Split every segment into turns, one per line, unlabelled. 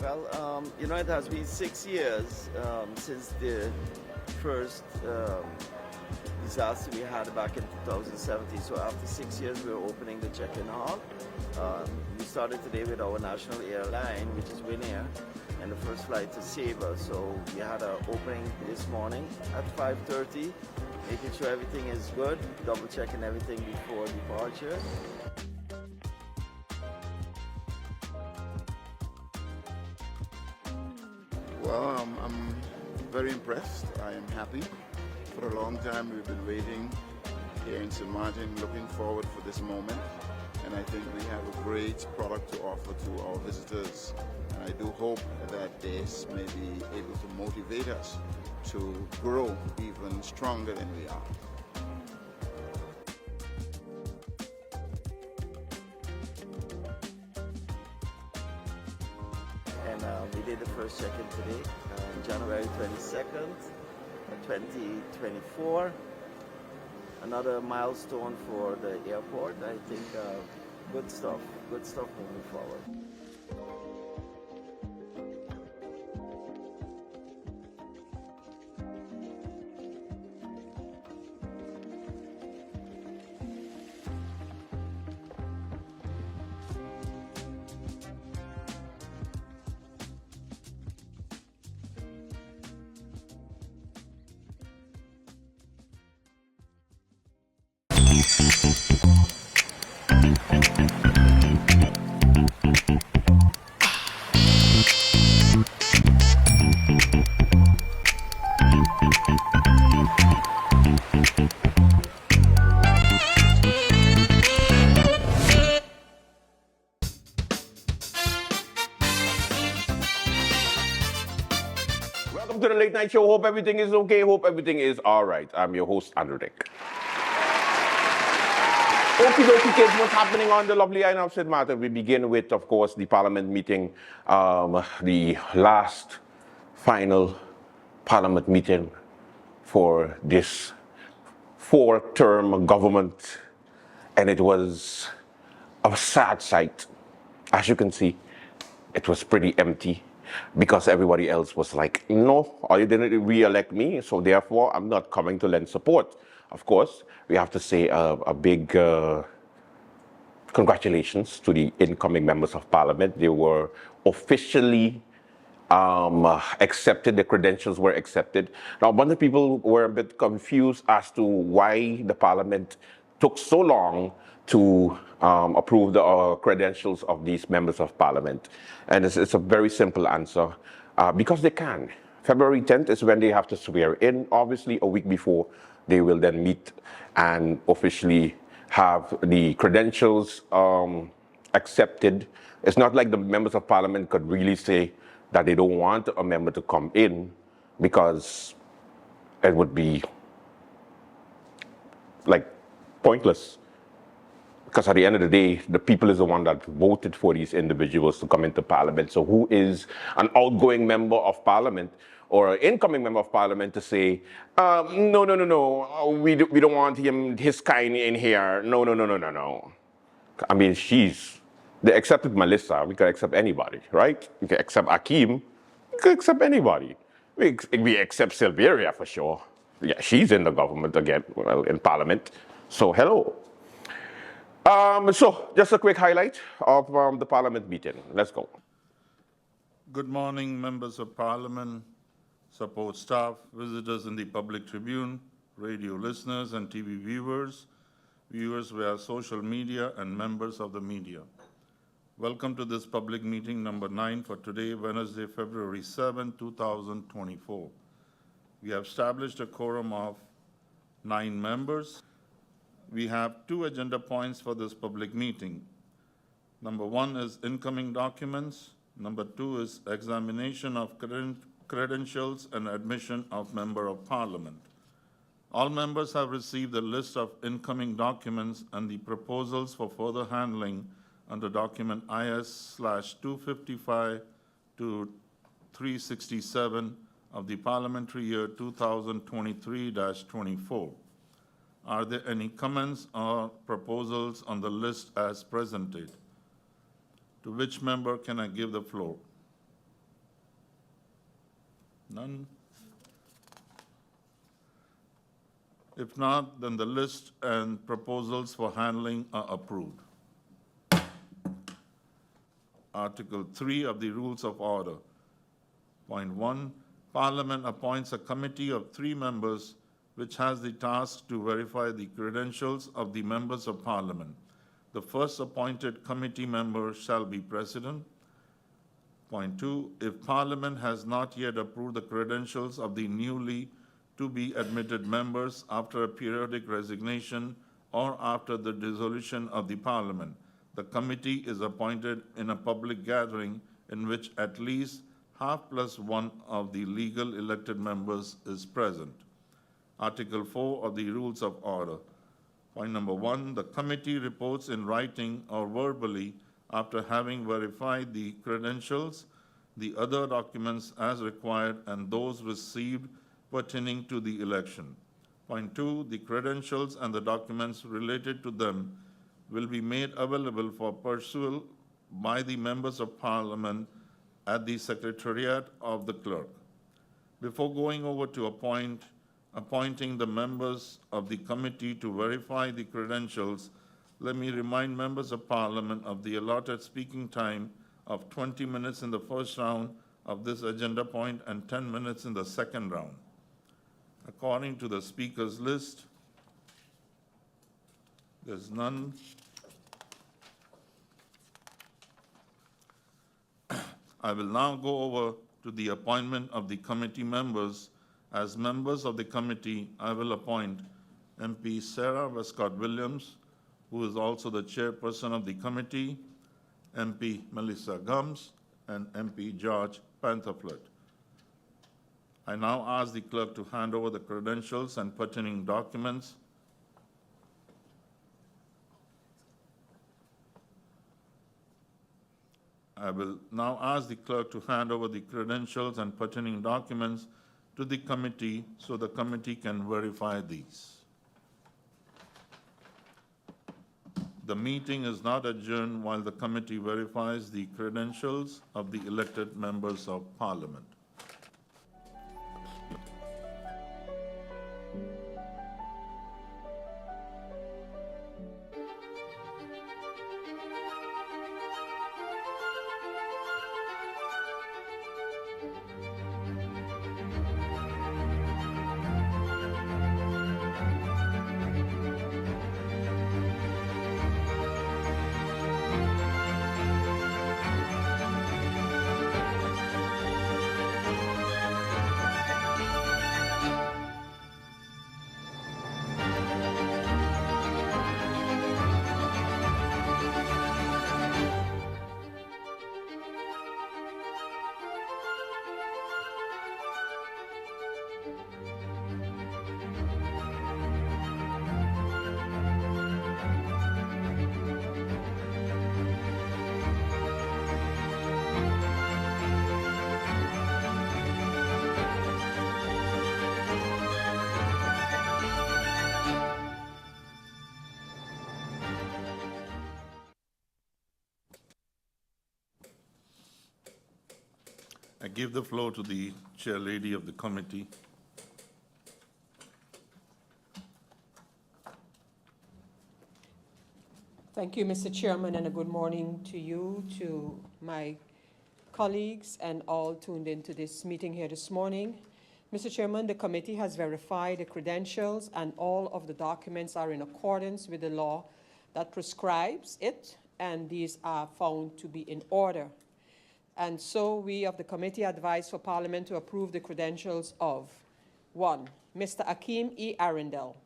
Well, it has been 6 years since the first disaster we had back in 2017. So after 6 years, we're opening the check-in hall. We started today with our national airline, which is Winair, and the first flight to Sabre. So we had our opening this morning at 5:30, making sure everything is good, double checking everything before departure.
Well, I'm very impressed. I am happy. For a long time we've been waiting here in St. Martin, looking forward for this moment. And I think we have a great product to offer to our visitors. And I do hope that this may be able to motivate us to grow even stronger than we are.
And we did the first check-in today, January 22nd, 2024. Another milestone for the airport. I think good stuff moving forward.
Welcome to the Late Night Show. Hope everything is okay. Hope everything is all right. I'm your host, Andrew Dick. Okie dokie, kids, what's happening on the lovely island of St. Martin? We begin with, of course, the Parliament meeting, the last final Parliament meeting for this four-term government, and it was a sad sight. As you can see, it was pretty empty because everybody else was like, no, you didn't re-elect me, so therefore I'm not coming to lend support. Of course, we have to say a big congratulations to the incoming members of Parliament. They were officially accepted, the credentials were accepted. Now, a bunch of people were a bit confused as to why the Parliament took so long to approve the credentials of these members of Parliament. And it's a very simple answer, because they can. February 10th is when they have to swear in. Obviously, a week before, they will then meet and officially have the credentials accepted. It's not like the members of Parliament could really say that they don't want a member to come in, because it would be like pointless. Because at the end of the day, the people is the one that voted for these individuals to come into Parliament. So who is an outgoing member of Parliament or an incoming member of Parliament to say, no, we don't want his kind in here. No. I mean, they accepted Melissa. We could accept anybody, right? We could accept Akeem. We could accept anybody. We accept Silveria for sure. Yeah, she's in the government again, well, in Parliament. So hello. So just a quick highlight of the Parliament meeting. Let's go.
Good morning, members of Parliament, support staff, visitors in the public tribune, radio listeners and TV viewers, viewers via social media, and members of the media. Welcome to this public meeting number 9 for today, Wednesday, February 7, 2024. We have established a quorum of 9 members. We have 2 agenda points for this public meeting. Number 1 is incoming documents. Number 2 is examination of credentials and admission of member of Parliament. All members have received the list of incoming documents and the proposals for further handling under document IS/255 to 367 of the Parliamentary year 2023-24. Are there any comments or proposals on the list as presented? To which member can I give the floor? None? If not, then the list and proposals for handling are approved. Article 3 of the Rules of Order. Point 1, Parliament appoints a committee of 3 members which has the task to verify the credentials of the members of Parliament. The first appointed committee member shall be President. Point 2, if Parliament has not yet approved the credentials of the newly to be admitted members after a periodic resignation or after the dissolution of the Parliament, the committee is appointed in a public gathering in which at least half plus one of the legal elected members is present. Article 4 of the Rules of Order. Point number 1, the committee reports in writing or verbally after having verified the credentials, the other documents as required, and those received pertaining to the election. Point 2, the credentials and the documents related to them will be made available for perusal by the members of Parliament at the Secretariat of the Clerk. Before going over to appointing the members of the committee to verify the credentials, let me remind members of Parliament of the allotted speaking time of 20 minutes in the first round of this agenda point and 10 minutes in the second round. According to the speakers list, there's none. I will now go over to the appointment of the committee members. As members of the committee, I will appoint MP Sarah Westcott-Williams, who is also the chairperson of the committee, MP Melissa Gums, and MP George Pantherflit. I now ask the clerk to hand over the credentials and pertaining documents. I will now ask the clerk to hand over the credentials and pertaining documents to the committee so the committee can verify these. The meeting is not adjourned while the committee verifies the credentials of the elected members of Parliament. I give the floor to the chair lady of the committee.
Thank you, Mr. Chairman, and a good morning to you, to my colleagues, and all tuned into this meeting here this morning. Mr. Chairman, the committee has verified the credentials, and all of the documents are in accordance with the law that prescribes it, and these are found to be in order. And so we of the committee advise for Parliament to approve the credentials of 1, Mr. Akeem E. Arundel;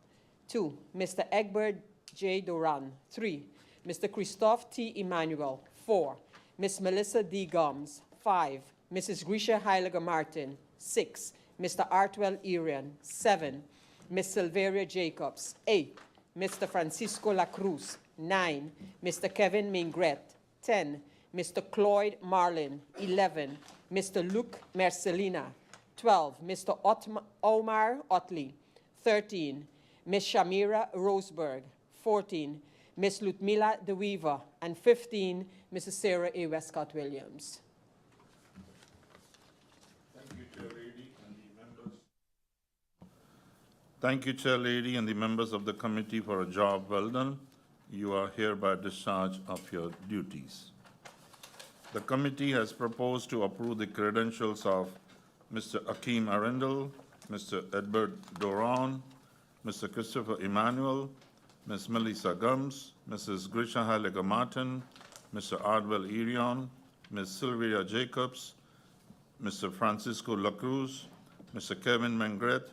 2, Mr. Egbert J. Duran; 3, Mr. Christophe T. Emmanuel; 4, Ms. Melissa D. Gomes; 5, Mrs. Grisha Heiliger Martin; 6, Mr. Artwell Irian; 7, Ms. Silveria Jacobs; 8, Mr. Francisco La Cruz; 9, Mr. Kevin Mingret; 10, Mr. Cloyd Marlin; 11, Mr. Luc Mercelina; 12, Mr. Omar Otley; 13, Ms. Shamira Roseberg; 14, Ms. Ludmila De Weaver; and 15, Mrs. Sarah A. Westcott-Williams.
Thank you, Chair Lady. Thank you, Chair Lady, and the members of the committee for a job well done. You are hereby discharged of your duties. The committee has proposed to approve the credentials of Mr. Akeem Arundel, Mr. Edward Doran, Mr. Christopher Emmanuel, Ms. Melissa Gums, Mrs. Grisha Halliger Martin, Mr. Ardwell Irion, Ms. Sylvia Jacobs, Mr. Francisco Lacruz, Mr. Kevin Mengret,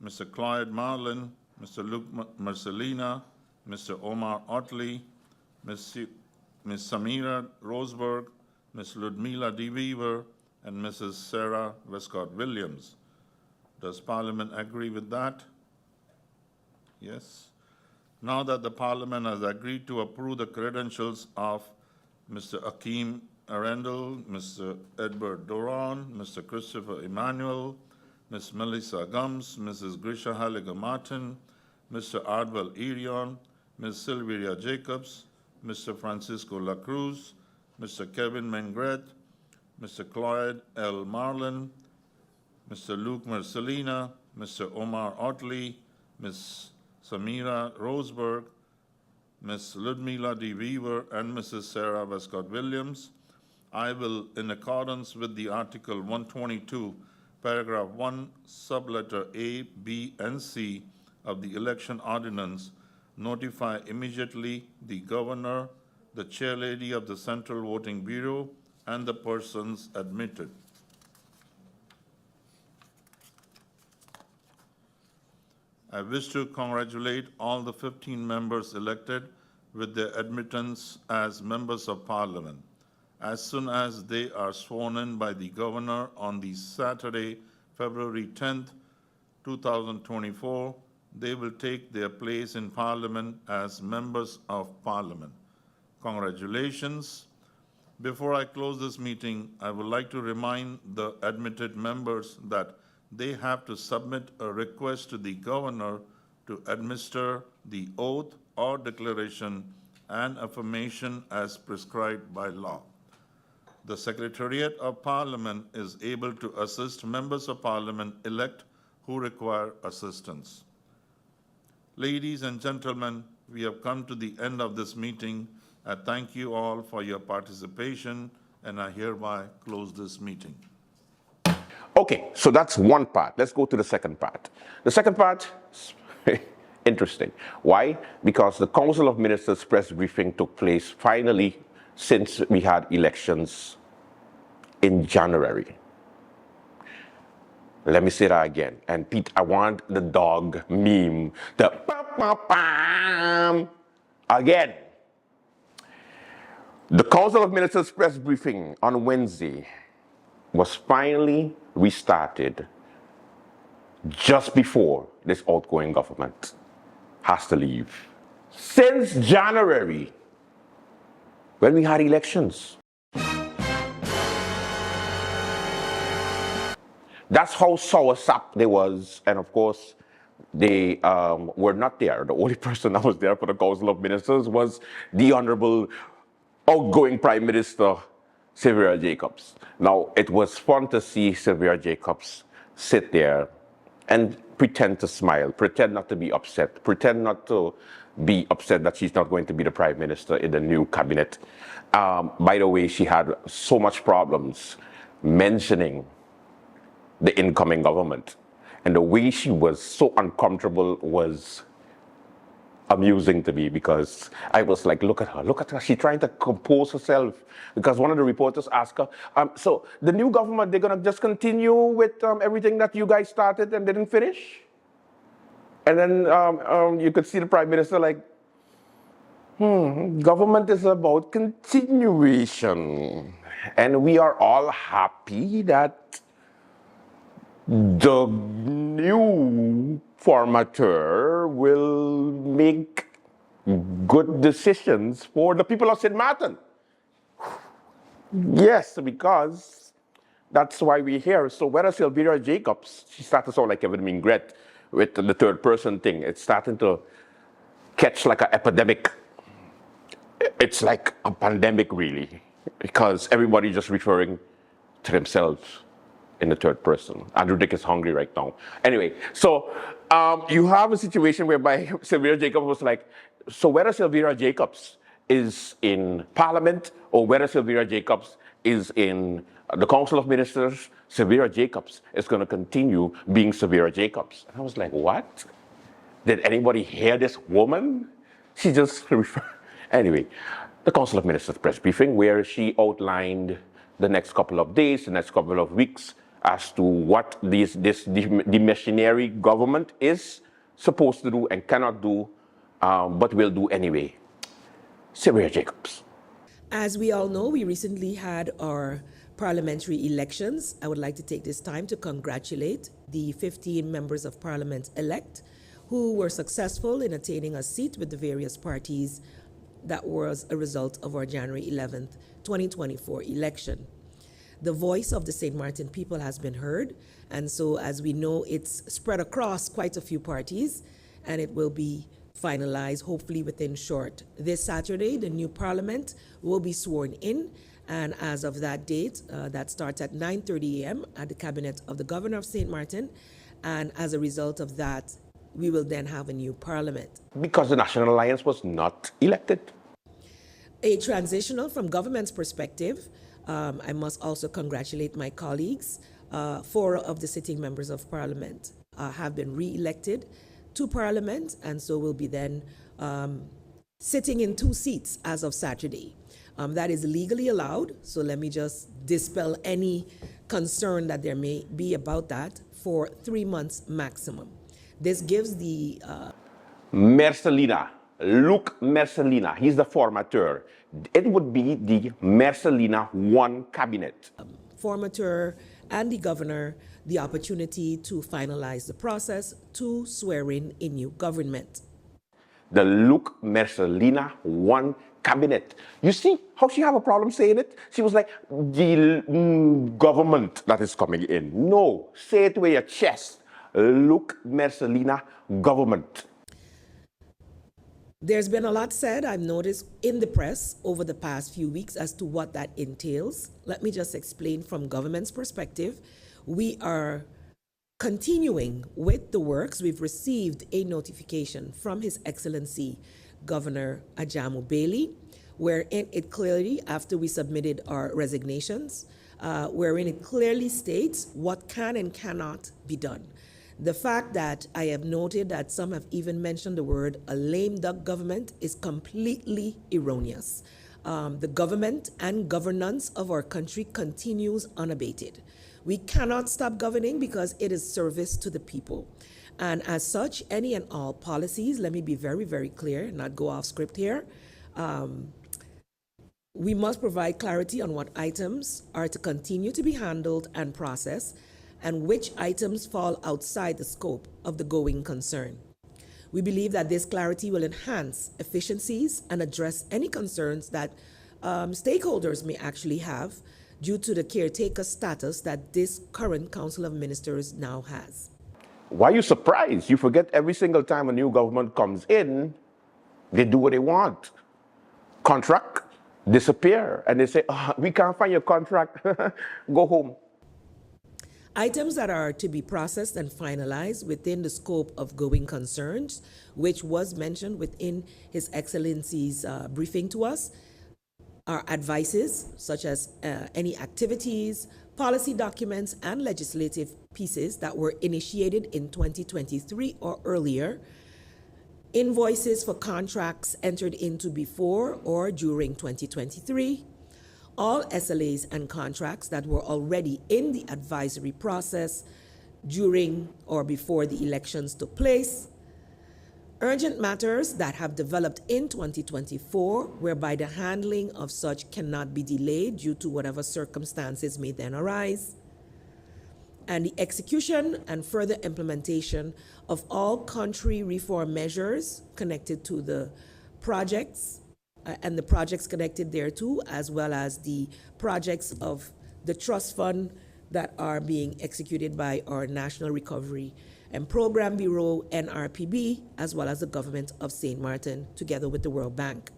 Mr. Clyde Marlin, Mr. Luke Marcelina, Mr. Omar Otley, Ms. Samira Roseberg, Ms. Ludmila D. Weaver, and Mrs. Sarah Westcott Williams. Does Parliament agree with that? Yes. Now that the Parliament has agreed to approve the credentials of Mr. Akeem Arundel, Mr. Edward Doran, Mr. Christopher Emmanuel, Ms. Melissa Gums, Mrs. Grisha Halliger Martin, Mr. Ardwell Irion, Ms. Sylvia Jacobs, Mr. Francisco Lacruz, Mr. Kevin Mengret, Mr. Clyde L. Marlin, Mr. Luke Marcelina, Mr. Omar Otley, Ms. Samira Roseberg, Ms. Ludmila D. Weaver, and Mrs. Sarah Westcott Williams. I will, in accordance with the Article 122, Paragraph 1, Subletter A, B, and C of the Election Ordinance, notify immediately the Governor, the Chairlady of the Central Voting Bureau, and the persons admitted. I wish to congratulate all the 15 members elected with their admittance as members of Parliament. As soon as they are sworn in by the Governor on the Saturday, February 10th, 2024, they will take their place in Parliament as members of Parliament. Congratulations. Before I close this meeting, I would like to remind the admitted members that they have to submit a request to the Governor to administer the oath or declaration and affirmation as prescribed by law. The Secretariat of Parliament is able to assist members of Parliament elect who require assistance. Ladies and gentlemen, we have come to the end of this meeting. I thank you all for your participation, and I hereby close this meeting.
Okay, so that's one part. Let's go to the second part. The second part is interesting. Why? Because the Council of Ministers press briefing took place finally since we had elections in January. Let me say that again. And Pete, I want the dog meme, the again. The Council of Ministers press briefing on Wednesday was finally restarted just before this outgoing government has to leave. Since January, when we had elections. That's how soursop they was, and of course, they were not there. The only person that was there for the Council of Ministers was the Honorable outgoing Prime Minister, Sylvia Jacobs. Now, it was fun to see Sylvia Jacobs sit there and pretend to smile, pretend not to be upset, pretend not to be upset that she's not going to be the Prime Minister in the new cabinet. By the way, she had so much problems mentioning the incoming government. And the way she was so uncomfortable was amusing to me, because I was like, look at her. She's trying to compose herself, because one of the reporters asked her, so the new government, they're gonna just continue with everything that you guys started and didn't finish? And then you could see the Prime Minister like, government is about continuation. And we are all happy that the new formateur will make good decisions for the people of St. Martin. Yes, because that's why we're here. So whether Sylvia Jacobs, she started to sound like Kevin Mingret with the third person thing. It's starting to catch like an epidemic. It's like a pandemic, really, because everybody just referring to themselves in the third person. Andrew Dick is hungry right now. Anyway, so You have a situation whereby Sylvia Jacobs was like, so whether Sylvia Jacobs is in Parliament or whether Sylvia Jacobs is in the Council of Ministers, Sylvia Jacobs is going to continue being Sylvia Jacobs. And I was like, what? Did anybody hear this woman? She just anyway, the Council of Ministers press briefing where she outlined the next couple of days, the next couple of weeks as to what the machinery government is supposed to do and cannot do, but will do anyway. Sylvia Jacobs.
As we all know, we recently had our parliamentary elections. I would like to take this time to congratulate the 15 members of parliament elect who were successful in attaining a seat with the various parties that was a result of our January 11th, 2024 election. The voice of the St. Martin people has been heard, and so as we know, it's spread across quite a few parties, and it will be finalized hopefully within short. This Saturday, the new parliament will be sworn in, and as of that date, that starts at 9:30 a.m. at the cabinet of the governor of St. Martin, and as a result of that, we will then have a new parliament. Because
the National Alliance was not elected?
A transitional from government's perspective, I must also congratulate my colleagues. 4 of the sitting members of parliament have been re-elected to parliament, and so will be then sitting in 2 seats as of Saturday. That is legally allowed, so let me just dispel any concern that there may be about that for 3 months maximum. This gives the
Mercelina, Luc Mercelina, he's the formateur. It would be the Mercelina 1 cabinet.
Formateur and the governor the opportunity to finalize the process to swear in a new government.
The Luc Mercelina 1 cabinet. You see how she have a problem saying it? She was like, the government that is coming in. No, say it with your chest. Luc Mercelina government.
There's been a lot said, I've noticed, in the press over the past few weeks as to what that entails. Let me just explain from government's perspective. We are continuing with the works. We've received a notification from His Excellency Governor Ajamu Bailey, wherein it clearly, after we submitted our resignations, wherein it clearly states what can and cannot be done. The fact that I have noted that some have even mentioned the word a lame duck government is completely erroneous. The government and governance of our country continues unabated. We cannot stop governing because it is service to the people. And as such, any and all policies, let me be very, very clear, not go off script here. We must provide clarity on what items are to continue to be handled and processed, and which items fall outside the scope of the going concern. We believe that this clarity will enhance efficiencies and address any concerns that stakeholders may actually have due to the caretaker status that this current Council of Ministers now has.
Why are you surprised? You forget every single time a new government comes in, they do what they want. Contract, disappear, and they say, oh, we can't find your contract, go home.
Items that are to be processed and finalized within the scope of going concerns, which was mentioned within His Excellency's briefing to us, are advices such as any activities, policy documents, and legislative pieces that were initiated in 2023 or earlier, invoices for contracts entered into before or during 2023, all SLAs and contracts that were already in the advisory process during or before the elections took place, urgent matters that have developed in 2024, whereby the handling of such cannot be delayed due to whatever circumstances may then arise, and the execution and further implementation of all country reform measures connected to the projects and the projects connected thereto, as well as the projects of the trust fund that are being executed by our National Recovery and Program Bureau, NRPB, as well as the government of St. Martin, together with the World Bank.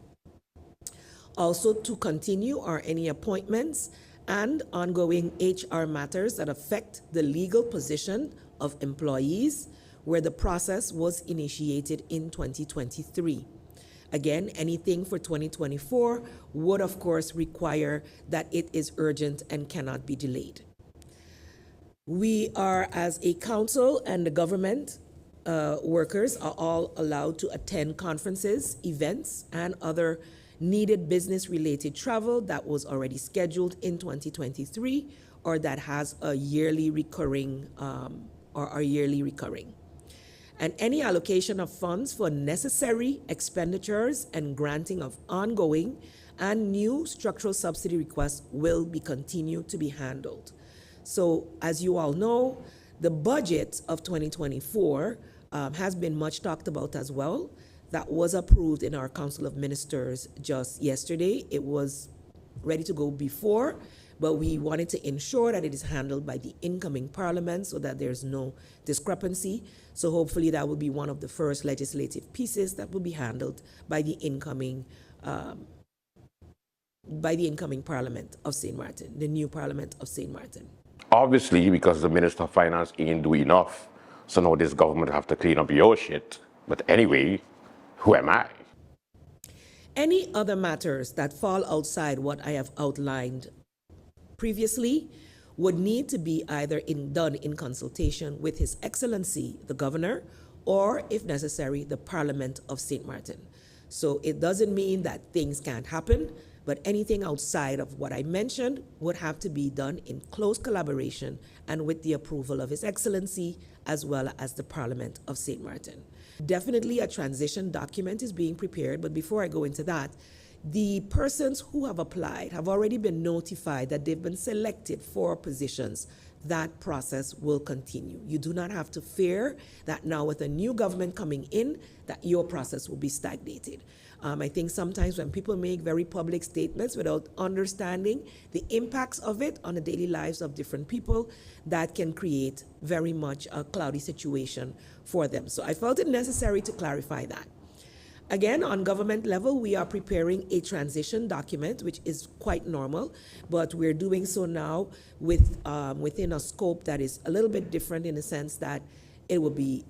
Also, to continue are any appointments and ongoing HR matters that affect the legal position of employees, where the process was initiated in 2023. Again, anything for 2024 would, of course, require that it is urgent and cannot be delayed. We are, as a council and the government workers, are all allowed to attend conferences, events, and other needed business-related travel that was already scheduled in 2023 or that has a yearly recurring And any allocation of funds for necessary expenditures and granting of ongoing and new structural subsidy requests will be continued to be handled. So, as you all know, the budget of 2024 has been much talked about as well. That was approved in our Council of Ministers just yesterday. It was ready to go before, but we wanted to ensure that it is handled by the incoming Parliament so that there's no discrepancy. So hopefully that will be one of the first legislative pieces that will be handled by the incoming Parliament of St. Martin, the new Parliament of St. Martin.
Obviously, because the Minister of Finance ain't doing enough, so now this government have to clean up your shit. But anyway, who am I?
Any other matters that fall outside what I have outlined previously would need to be either done in consultation with His Excellency, the Governor, or, if necessary, the Parliament of St. Martin. So it doesn't mean that things can't happen, but anything outside of what I mentioned would have to be done in close collaboration and with the approval of His Excellency, as well as the Parliament of St. Martin. Definitely a transition document is being prepared, but before I go into that, the persons who have applied have already been notified that they've been selected for positions. That process will continue. You do not have to fear that now with a new government coming in, that your process will be stagnated. I think sometimes when people make very public statements without understanding the impacts of it on the daily lives of different people, that can create very much a cloudy situation for them. So I felt it necessary to clarify that. Again, on government level, we are preparing a transition document, which is quite normal, but we're doing so now with within a scope that is a little bit different in the sense that it will be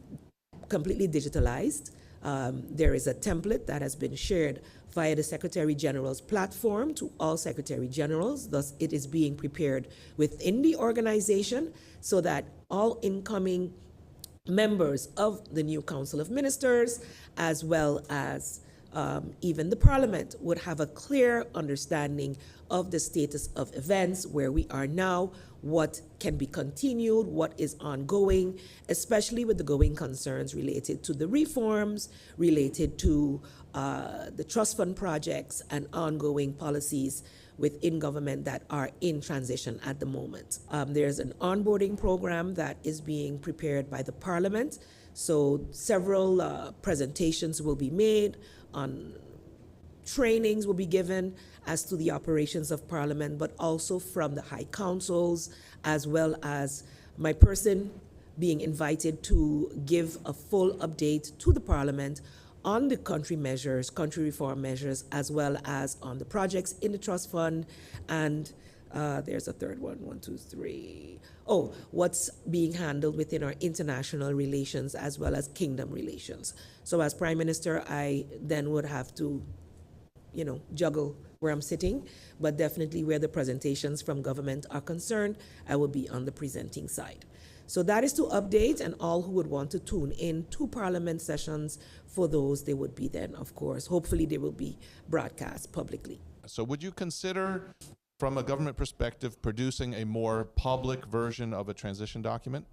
completely digitalized. There is a template that has been shared via the Secretary General's platform to all Secretary Generals. Thus, it is being prepared within the organization so that all incoming members of the new Council of Ministers, as well as even the Parliament, would have a clear understanding of the status of events, where we are now, what can be continued, what is ongoing, especially with the going concerns related to the reforms, related to the trust fund projects and ongoing policies within government that are in transition at the moment. There's an onboarding program that is being prepared by the Parliament. So several presentations will be made, on trainings will be given as to the operations of Parliament, but also from the High Councils, as well as my person being invited to give a full update to the Parliament on the country measures, country reform measures, as well as on the projects in the trust fund. And there's a third one, 1, 2, 3. Oh, what's being handled within our international relations as well as kingdom relations. So as Prime Minister, I then would have to, juggle where I'm sitting, but definitely where the presentations from government are concerned, I will be on the presenting side. So that is to update, and all who would want to tune in to Parliament sessions, for those, they would be then, of course, hopefully they will be broadcast publicly.
So would you consider, from a government perspective, producing a more public version of a transition document?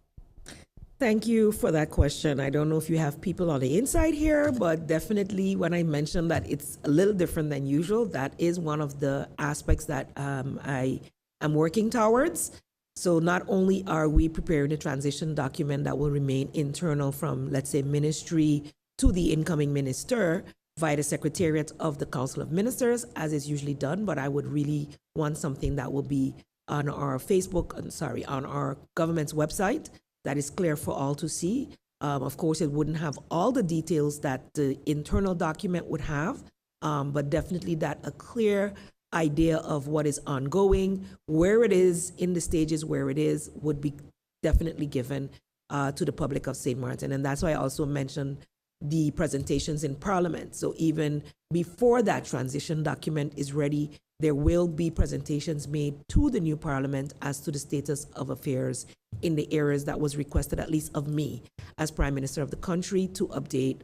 Thank you for that question. I don't know if you have people on the inside here, but definitely when I mentioned that it's a little different than usual, that is one of the aspects that I am working towards. So not only are we preparing a transition document that will remain internal from, let's say, ministry to the incoming minister via the Secretariat of the Council of Ministers, as is usually done, but I would really want something that will be on our on our government's website, that is clear for all to see. Of course, it wouldn't have all the details that the internal document would have, but definitely that a clear idea of what is ongoing, where it is in the stages where it is, would be definitely given. to the public of St. Martin. And that's why I also mentioned the presentations in Parliament. So even before that transition document is ready, there will be presentations made to the new Parliament as to the status of affairs in the areas that was requested, at least of me, as Prime Minister of the country, to update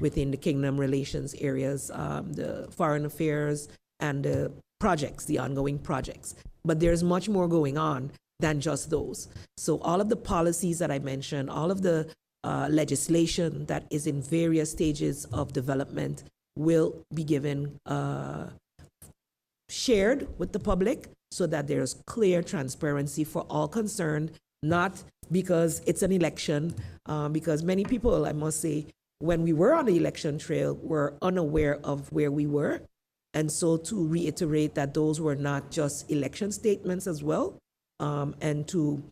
within the Kingdom relations areas, the foreign affairs, and the projects, the ongoing projects. But there's much more going on than just those. So all of the policies that I mentioned, all of the legislation that is in various stages of development will be given, shared with the public so that there's clear transparency for all concerned, not because it's an election, because many people, I must say, when we were on the election trail, were unaware of where we were. And so to reiterate that those were not just election statements as well, and to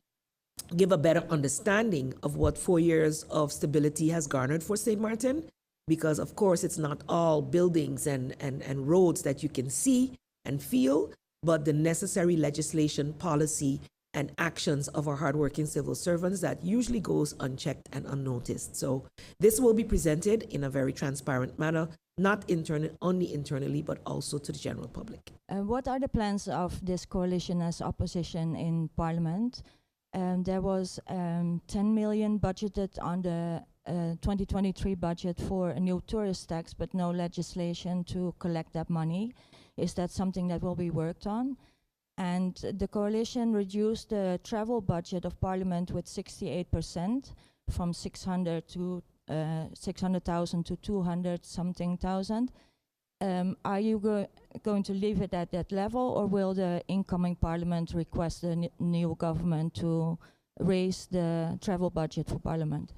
give a better understanding of what 4 years of stability has garnered for St. Martin, because of course it's not all buildings and roads that you can see and feel, but the necessary legislation, policy, and actions of our hardworking civil servants that usually goes unchecked and unnoticed. So this will be presented in a very transparent manner, not only internally, but also to the general public.
What are the plans of this coalition as opposition in Parliament? There was 10 million budgeted on the 2023 budget for a new tourist tax, but no legislation to collect that money. Is that something that will be worked on? And the coalition reduced the travel budget of Parliament with 68%, from 600,000 to 200-something thousand. Are you going to leave it at that level, or will the incoming Parliament request the new government to raise the travel budget for Parliament?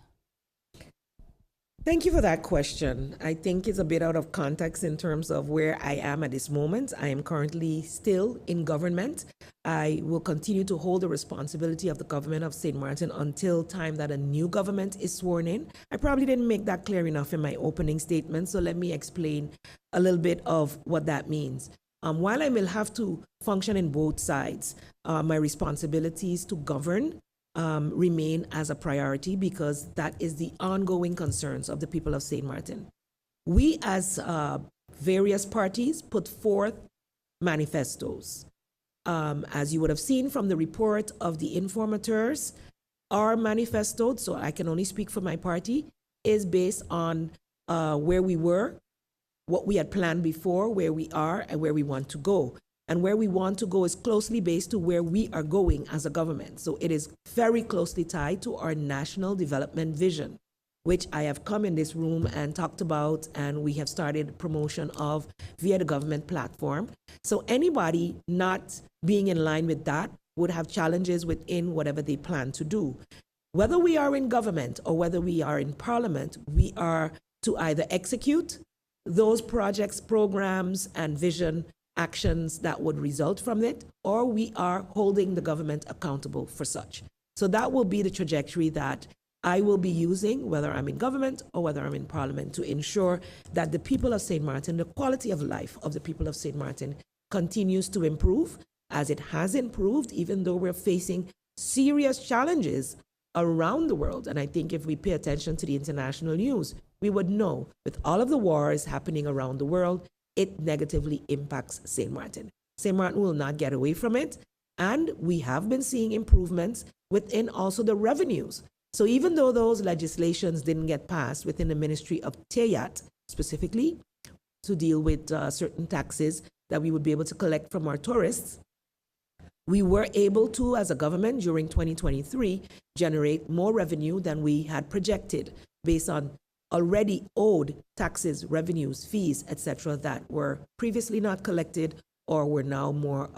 Thank you for that question. I think it's a bit out of context in terms of where I am at this moment. I am currently still in government. I will continue to hold the responsibility of the government of St. Martin until time that a new government is sworn in. I probably didn't make that clear enough in my opening statement, so let me explain a little bit of what that means. While I will have to function in both sides, my responsibilities to govern remain as a priority, because that is the ongoing concerns of the people of St. Martin. We as various parties put forth manifestos. As you would have seen from the report of the informators, our manifesto, so I can only speak for my party, is based on where we were, what we had planned before, where we are, and where we want to go. And where we want to go is closely based to where we are going as a government. So it is very closely tied to our national development vision, which I have come in this room and talked about, and we have started promotion of via the government platform. So anybody not being in line with that would have challenges within whatever they plan to do. Whether we are in government or whether we are in Parliament, we are to either execute those projects, programs, and vision actions that would result from it, or we are holding the government accountable for such. So that will be the trajectory that I will be using, whether I'm in government or whether I'm in Parliament, to ensure that the people of St. Martin, the quality of life of the people of St. Martin continues to improve, as it has improved, even though we're facing serious challenges around the world. And I think if we pay attention to the international news, we would know with all of the wars happening around the world, it negatively impacts St. Martin. St. Martin will not get away from it. And we have been seeing improvements within also the revenues. So even though those legislations didn't get passed within the Ministry of Teyat, specifically to deal with certain taxes that we would be able to collect from our tourists, we were able to, as a government during 2023, generate more revenue than we had projected based on already owed taxes, revenues, fees, etc., that were previously not collected or were now more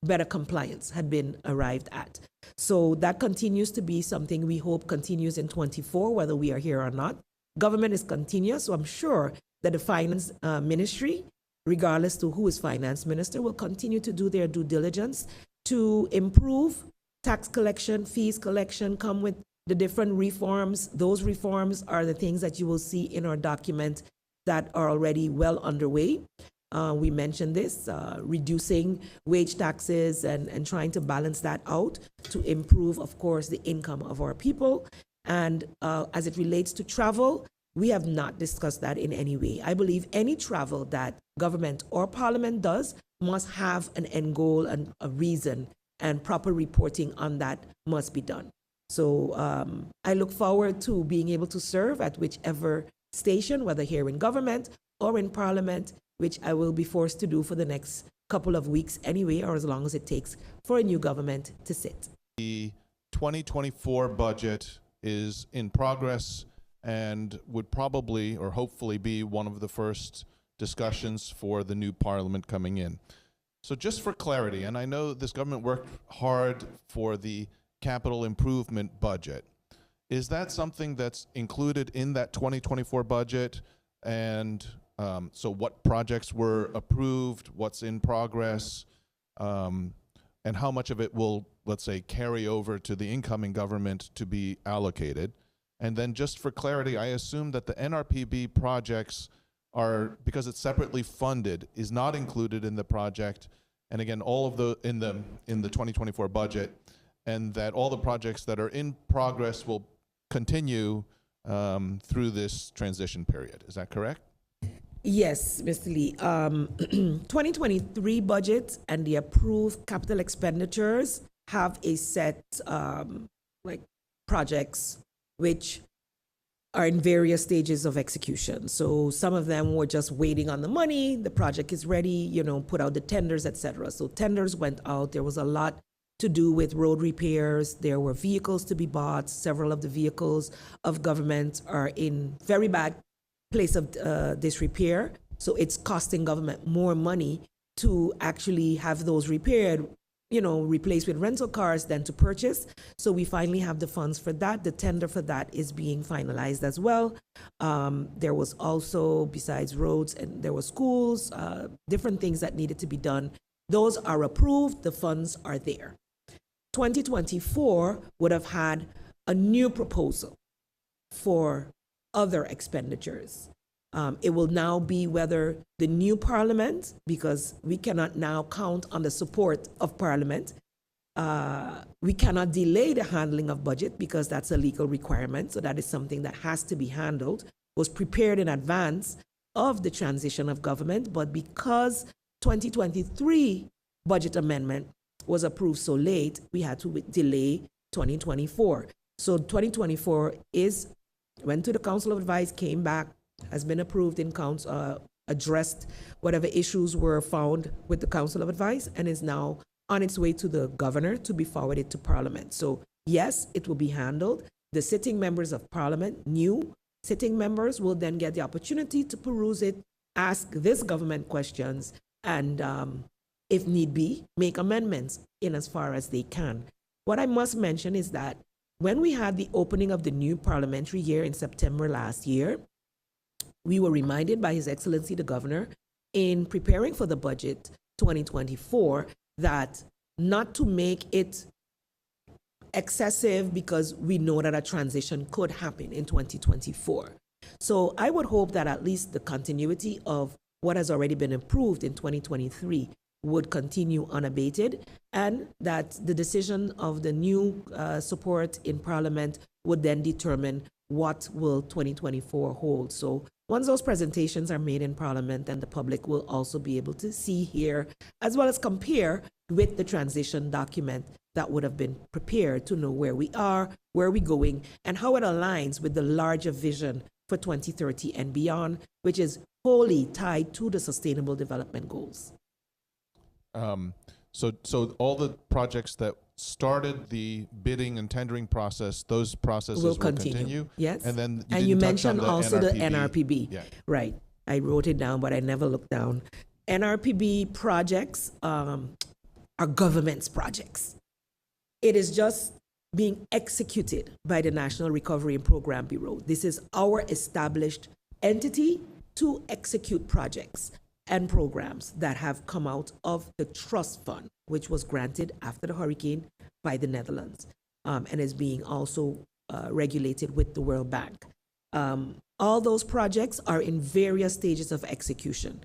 better compliance had been arrived at. So that continues to be something we hope continues in 24, whether we are here or not. Government is continuous, so I'm sure that the finance ministry, regardless to who is finance minister, will continue to do their due diligence to improve tax collection, fees collection, come with the different reforms. Those reforms are the things that you will see in our document that are already well underway. We mentioned this, reducing wage taxes and trying to balance that out to improve, of course, the income of our people. And as it relates to travel, we have not discussed that in any way. I believe any travel that government or parliament does must have an end goal and a reason, and proper reporting on that must be done. So I look forward to being able to serve at whichever station, whether here in government or in parliament, which I will be forced to do for the next couple of weeks anyway, or as long as it takes for a new government to sit.
The 2024 budget is in progress and would probably or hopefully be one of the first discussions for the new parliament coming in. So just for clarity, and I know this government worked hard for the capital improvement budget. Is that something that's included in that 2024 budget? And so what projects were approved, what's in progress, and how much of it will, let's say, carry over to the incoming government to be allocated? And then just for clarity, I assume that the NRPB projects are, because it's separately funded, is not included in the project, and again, all of the in the 2024 budget, and that all the projects that are in progress will continue through this transition period. Is that correct?
Yes, Mr. Lee. 2023 budget and the approved capital expenditures have a set projects which are in various stages of execution. So some of them were just waiting on the money. The project is ready, put out the tenders, etc. So tenders went out. There was a lot to do with road repairs. There were vehicles to be bought. Several of the vehicles of government are in very bad place of disrepair. So it's costing government more money to actually have those repaired, replaced with rental cars than to purchase. So we finally have the funds for that. The tender for that is being finalized as well. There was also, besides roads, and there were schools, different things that needed to be done. Those are approved. The funds are there. 2024 would have had a new proposal for other expenditures. It will now be whether the new parliament, because we cannot now count on the support of parliament, we cannot delay the handling of budget because that's a legal requirement. So that is something that has to be handled, was prepared in advance of the transition of government. But because 2023 budget amendment was approved so late, we had to delay 2024. So 2024 went to the Council of Advice, came back, has been approved in council, addressed whatever issues were found with the Council of Advice, and is now on its way to the governor to be forwarded to Parliament. So yes, it will be handled. The sitting members of Parliament, new sitting members, will then get the opportunity to peruse it, ask this government questions, and if need be, make amendments in as far as they can. What I must mention is that when we had the opening of the new parliamentary year in September last year, we were reminded by His Excellency the Governor in preparing for the budget 2024 that not to make it excessive because we know that a transition could happen in 2024. So I would hope that at least the continuity of what has already been approved in 2023 would continue unabated, and that the decision of the new support in Parliament would then determine what will 2024 hold. So once those presentations are made in Parliament, then the public will also be able to see, hear, as well as compare with the transition document that would have been prepared to know where we are, where we're going, and how it aligns with the larger vision for 2030 and beyond, which is wholly tied to the Sustainable Development Goals.
So all the projects that started the bidding and tendering process, those processes will continue.
Yes.
And then
you mentioned also the NRPB.
Yeah.
Right. I wrote it down, but I never looked down. NRPB projects are government's projects. It is just being executed by the National Recovery and Program Bureau. This is our established entity to execute projects and programs that have come out of the trust fund, which was granted after the hurricane by the Netherlands, and is being also regulated with the World Bank. All those projects are in various stages of execution.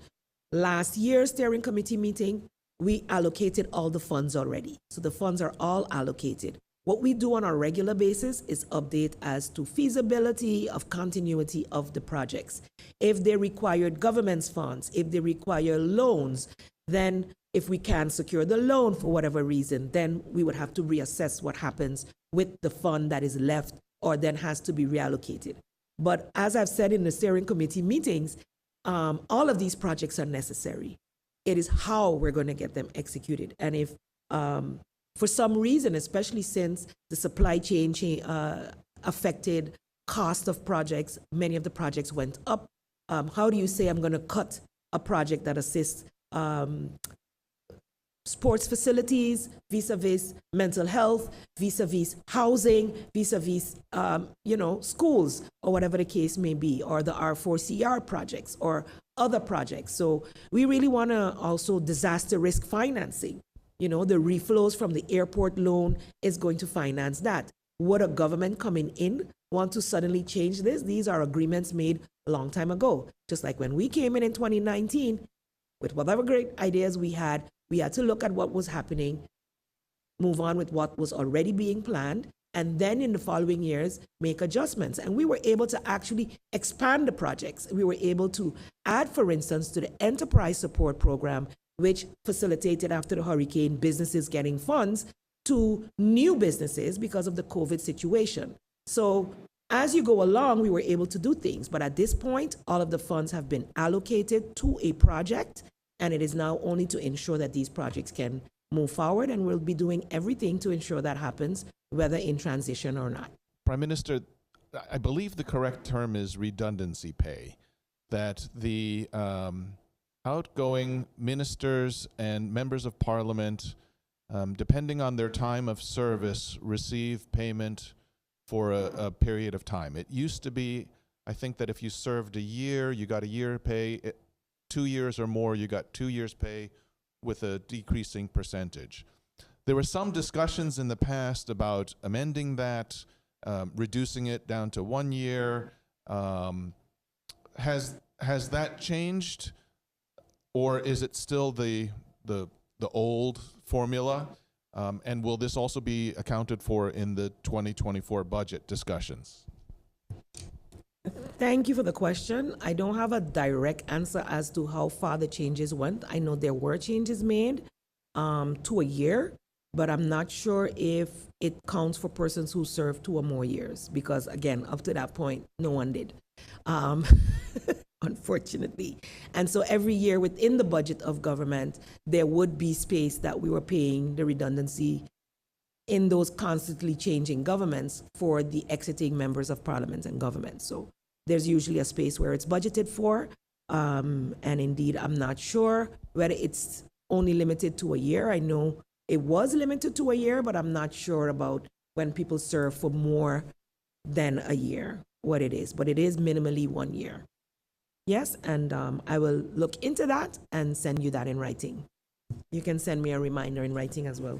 Last year's steering committee meeting, we allocated all the funds already. So the funds are all allocated. What we do on a regular basis is update as to feasibility of continuity of the projects. If they required government's funds, if they require loans, then if we can secure the loan for whatever reason, then we would have to reassess what happens with the fund that is left or then has to be reallocated. But as I've said in the steering committee meetings, all of these projects are necessary. It is how we're going to get them executed. And if for some reason, especially since the supply chain affected cost of projects, many of the projects went up. How do you say I'm going to cut a project that assists sports facilities vis-a-vis mental health, vis-a-vis housing, vis-a-vis schools, or whatever the case may be, or the R4CR projects or other projects? So we really want to also disaster risk financing. The reflows from the airport loan is going to finance that. Would a government coming in want to suddenly change this? These are agreements made a long time ago. Just like when we came in 2019, with whatever great ideas we had to look at what was happening, move on with what was already being planned, and then in the following years, make adjustments. And we were able to actually expand the projects. We were able to add, for instance, to the enterprise support program, which facilitated after the hurricane businesses getting funds to new businesses because of the COVID situation. So as you go along, we were able to do things. But at this point, all of the funds have been allocated to a project, and it is now only to ensure that these projects can move forward, and we'll be doing everything to ensure that happens, whether in transition or not.
Prime Minister, I believe the correct term is redundancy pay, that the outgoing ministers and members of parliament, depending on their time of service, receive payment for a period of time. It used to be, I think, that if you served a year, you got a year pay. 2 years or more, you got 2 years pay with a decreasing percentage. There were some discussions in the past about amending that, reducing it down to 1 year. Has that changed, or is it still the old formula? And will this also be accounted for in the 2024 budget discussions?
Thank you for the question. I don't have a direct answer as to how far the changes went. I know there were changes made to a year, but I'm not sure if it counts for persons who served 2 or more years, because again, up to that point, no one did, unfortunately. And so every year within the budget of government, there would be space that we were paying the redundancy in those constantly changing governments for the exiting members of parliament and government. So there's usually a space where it's budgeted for. And indeed, I'm not sure whether it's only limited to a year. I know it was limited to a year, but I'm not sure about when people serve for more than a year, what it is. But it is minimally 1 year. Yes, and I will look into that and send you that in writing. You can send me a reminder in writing as well.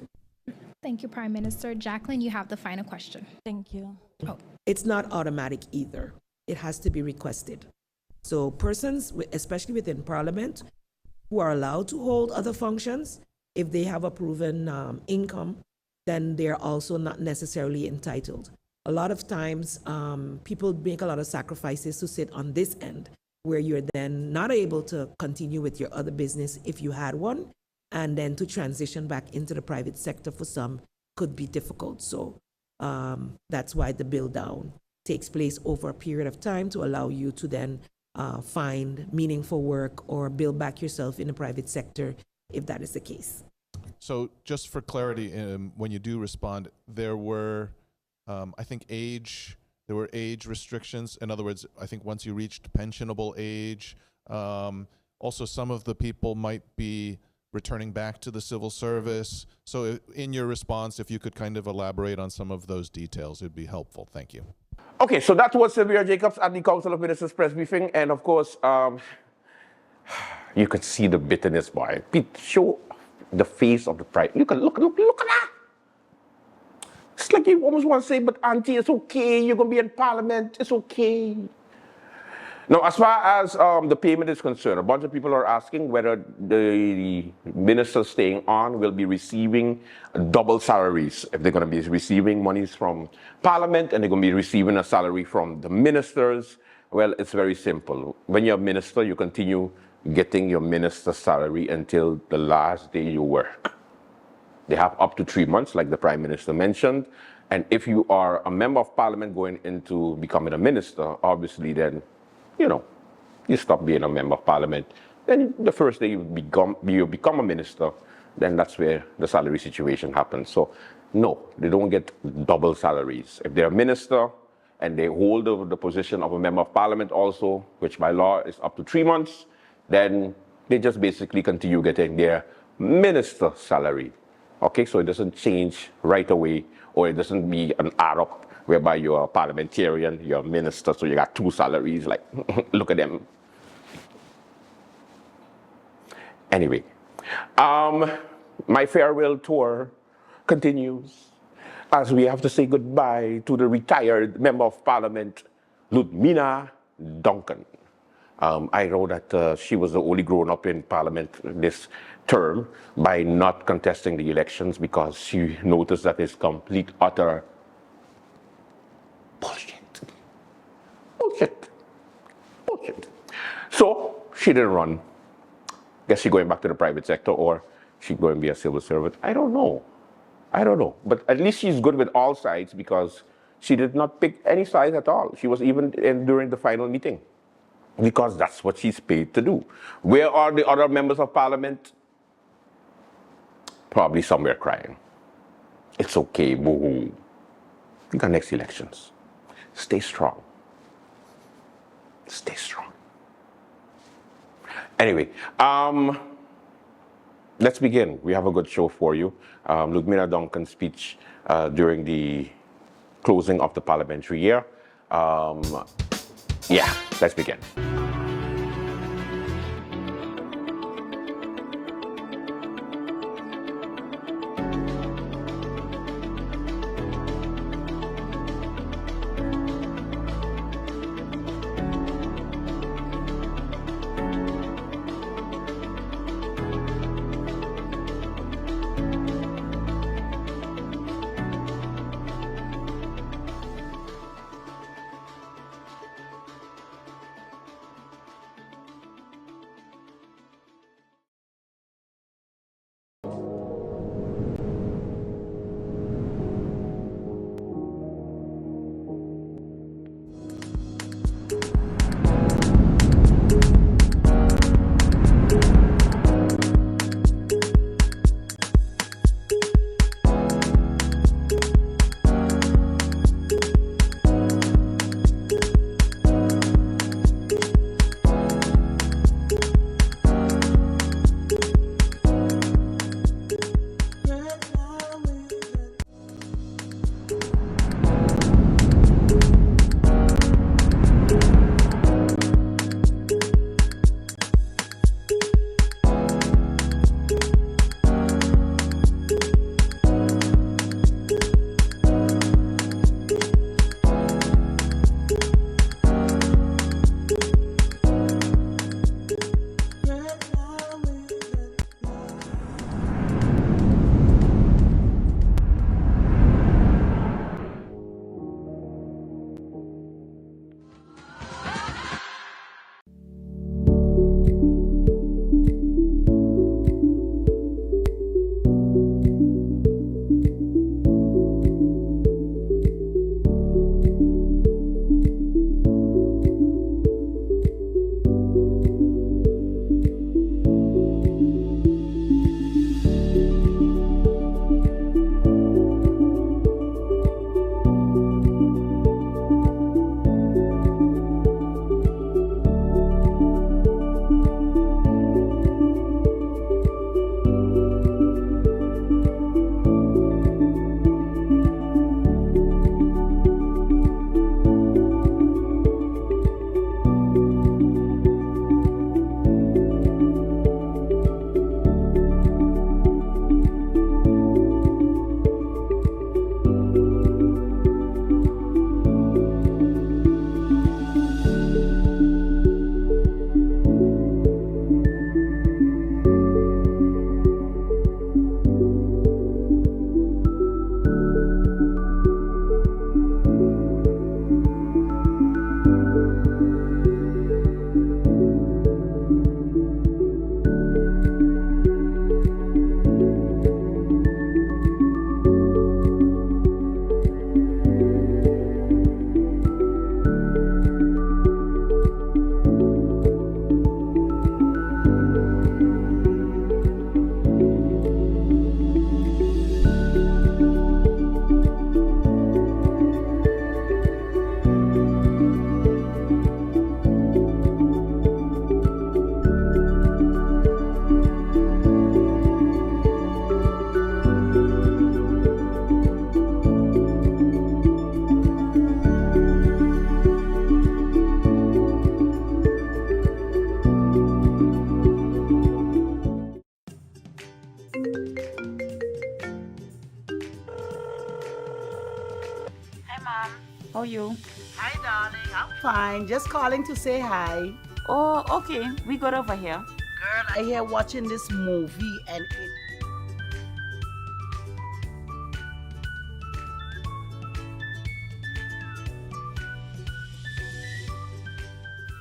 Thank you, Prime Minister. Jacqueline, you have the final question.
Thank you.
Oh.
It's not automatic either. It has to be requested. So persons, especially within Parliament, who are allowed to hold other functions, if they have a proven income, then they're also not necessarily entitled. A lot of times, people make a lot of sacrifices to sit on this end, where you're then not able to continue with your other business if you had one, and then to transition back into the private sector for some could be difficult. So that's why the build down takes place over a period of time to allow you to then find meaningful work or build back yourself in the private sector if that is the case.
So just for clarity, when you do respond, there were, I think, age restrictions. In other words, I think once you reached pensionable age, also some of the people might be returning back to the civil service. So in your response, if you could kind of elaborate on some of those details, it'd be helpful. Thank you.
Okay, so that was Sylvia Jacobs at the Council of Ministers press briefing. And of course, you could see the bitterness, boy. Show the face of the pride. Look at that. It's like you almost want to say, but auntie, it's okay. You're going to be in Parliament. It's okay. Now, as far as the payment is concerned, a bunch of people are asking whether the ministers staying on will be receiving double salaries. If they're going to be receiving monies from Parliament and they're going to be receiving a salary from the ministers. Well, it's very simple. When you're a minister, you continue getting your minister's salary until the last day you work. They have up to 3 months, like the Prime Minister mentioned. And if you are a member of Parliament going into becoming a minister, obviously then, you stop being a member of Parliament. Then the first day you become a minister, then that's where the salary situation happens. So no, they don't get double salaries. If they're a minister and they hold the position of a member of Parliament also, which by law is up to 3 months, then they just basically continue getting their minister salary. Okay, so it doesn't change right away, or it doesn't be an add up whereby you're a parliamentarian, you're a minister, so you got 2 salaries, like, look at them. Anyway, my farewell tour continues as we have to say goodbye to the retired Member of Parliament, Ludmina Duncan. I know that she was the only grown-up in Parliament this term by not contesting the elections because she noticed that it's complete, utter bullshit. Bullshit. Bullshit. So she didn't run. Guess she's going back to the private sector, or she's going to be a civil servant. I don't know. But at least she's good with all sides because she did not pick any side at all. She was even during the final meeting because that's what she's paid to do. Where are the other members of Parliament? Probably somewhere crying. It's okay, boo-hoo. You got next elections. Stay strong. Stay strong. Anyway, let's begin. We have a good show for you. Ludmina Duncan's speech during the closing of the parliamentary year. Yeah, let's begin.
Mom. How are you?
Hi, darling. I'm fine. Just calling to say hi.
Oh, okay. We got over here.
Girl, I hear watching this movie and it.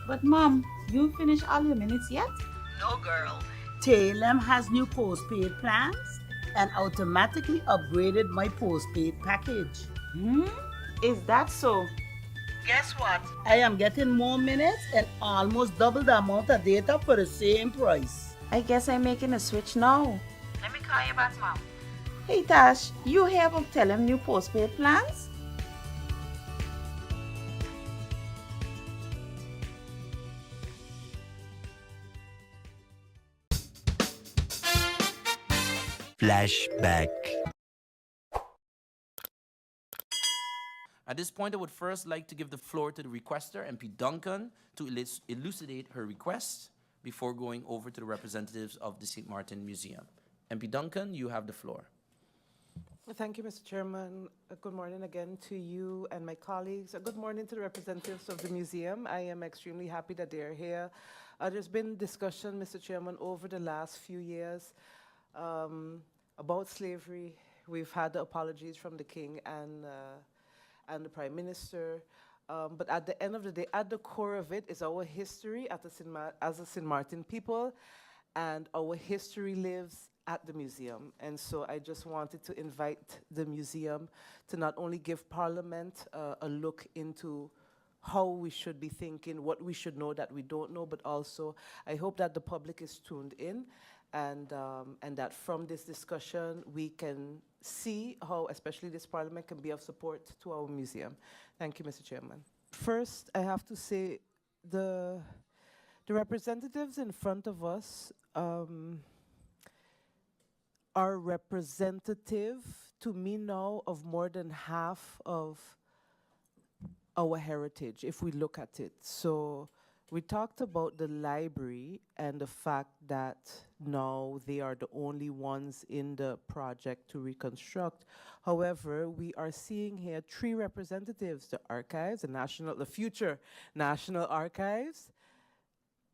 But Mom, you finished all your minutes yet?
No, girl. Talem has new postpaid plans and automatically upgraded my postpaid package.
Is that so?
Guess what? I am getting more minutes and almost double the amount of data for the same price.
I guess I'm making a switch now.
Let me call you back, Mom.
Hey Tash, you have tell him new postpaid plans?
Flashback.
At this point, I would first like to give the floor to the requester, MP Duncan, to elucidate her request before going over to the representatives of the St. Martin Museum. MP Duncan, you have the floor.
Thank you, Mr. Chairman. Good morning again to you and my colleagues. Good morning to the representatives of the museum. I am extremely happy that they're here. There's been discussion, Mr. Chairman, over the last few years about slavery. We've had the apologies from the King and the Prime Minister. But at the end of the day, at the core of it is our history as a St. Martin people, and our history lives at the museum. And so I just wanted to invite the museum to not only give Parliament a look into how we should be thinking, what we should know that we don't know, but also I hope that the public is tuned in and that from this discussion we can see how especially this Parliament can be of support to our museum. Thank you, Mr. Chairman. First, I have to say the representatives in front of us are representative to me now of more than half of our heritage, if we look at it. So we talked about the library and the fact that now they are the only ones in the project to reconstruct. However, we are seeing here 3 representatives: the archives, the future National Archives,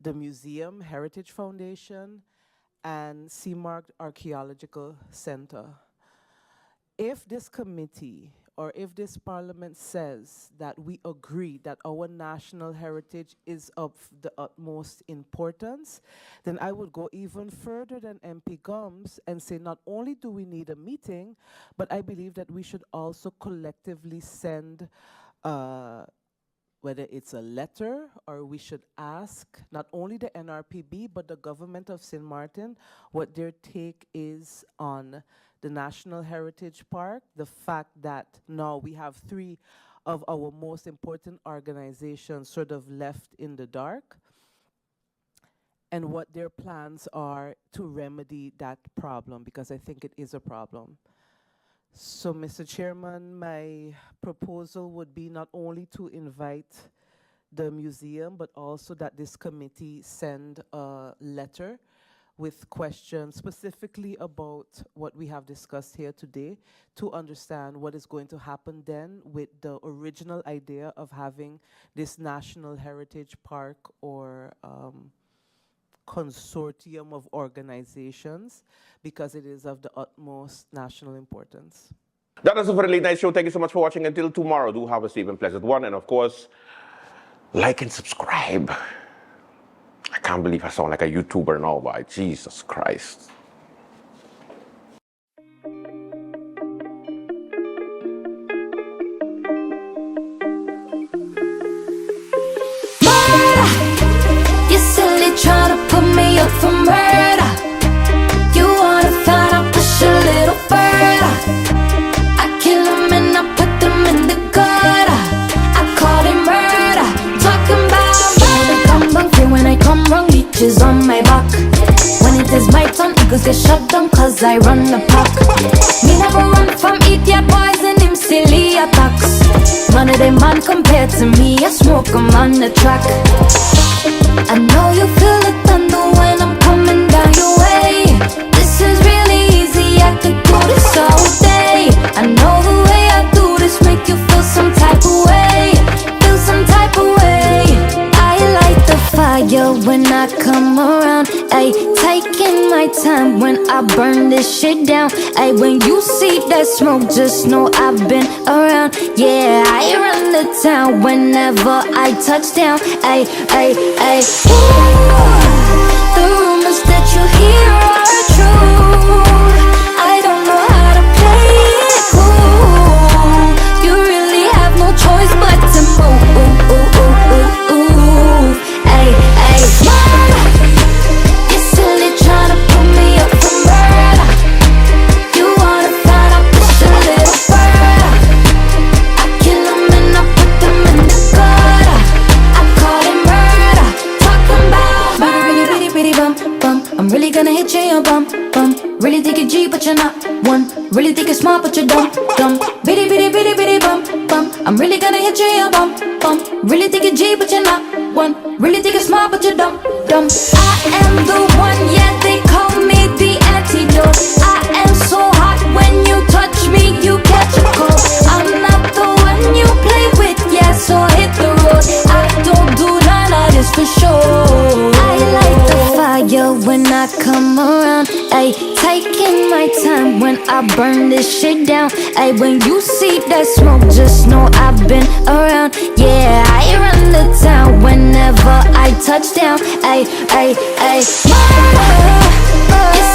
the Museum Heritage Foundation, and Seamark Archaeological Center. If this committee or if this Parliament says that we agree that our national heritage is of the utmost importance, then I would go even further than MP Gums and say not only do we need a meeting, but I believe that we should also collectively send whether it's a letter or we should ask not only the NRPB but the government of St. Martin what their take is on the National Heritage Park, the fact that now we have 3 of our most important organizations sort of left in the dark, and what their plans are to remedy that problem, because I think it is a problem. So, Mr. Chairman, my proposal would be not only to invite the museum, but also that this committee send a letter with questions specifically about what we have discussed here today to understand what is going to happen then with the original idea of having this National Heritage Park or consortium of organizations, because it is of the utmost national importance.
That was a very nice show. Thank you so much for watching. Until tomorrow, do have a safe and pleasant one. And of course, like and subscribe. I can't believe I sound like a YouTuber now, but Jesus Christ.
You silly trying to put me up for murder. You wanna find out, push a little further. I kill them and I put them in the gutter. I call it murder. Talking about murder. Come back here when I come wrong, leeches on my back. When it is my turn, eagles get shut down cause I run the pack. Me never run from idiot boys and them silly attacks. None of them man compared to me, I smoke 'em on the track. I know you feel the thunder when I'm coming down your way. This is really easy, I could do this all day. I know the way I do this make you feel some type time when I burn this shit down. Ay, when you see that smoke, just know I've been around. Yeah, I run the town whenever I touch down. Ay, ay, ay. The rumors that you hear are true. I don't know how to play it cool. You really have no choice but to move. Ay, ay. You're silly trying to put me up for murder. You wanna fight, I'll push a little further. I kill them and I put them in the gutter. I call it murder. Talking about bitty, bitty, bitty, bum, bum. I'm really gonna hit you in your bum, bum. Really think you're G, but you're not one. Really think you're smart, but you're dumb, dumb. Bitty, bitty, bitty, bitty, bum, bum. I'm really gonna hit you in your bum, bum. Really think you're G, but you're not one. Really think you're smart, but you're dumb, dumb. I am the one, yeah, they call me the antidote. I am so hot when you touch me, you catch a cold. I'm not the one you play with, yeah, so hit the road. I don't do none of this for sure. I light the fire when I come around. Ay, taking my time when I burn this shit down. Ay, when you see that smoke, just know I've been around. Yeah, I run the town whenever I touch down. Ay, ay, ay. Murder.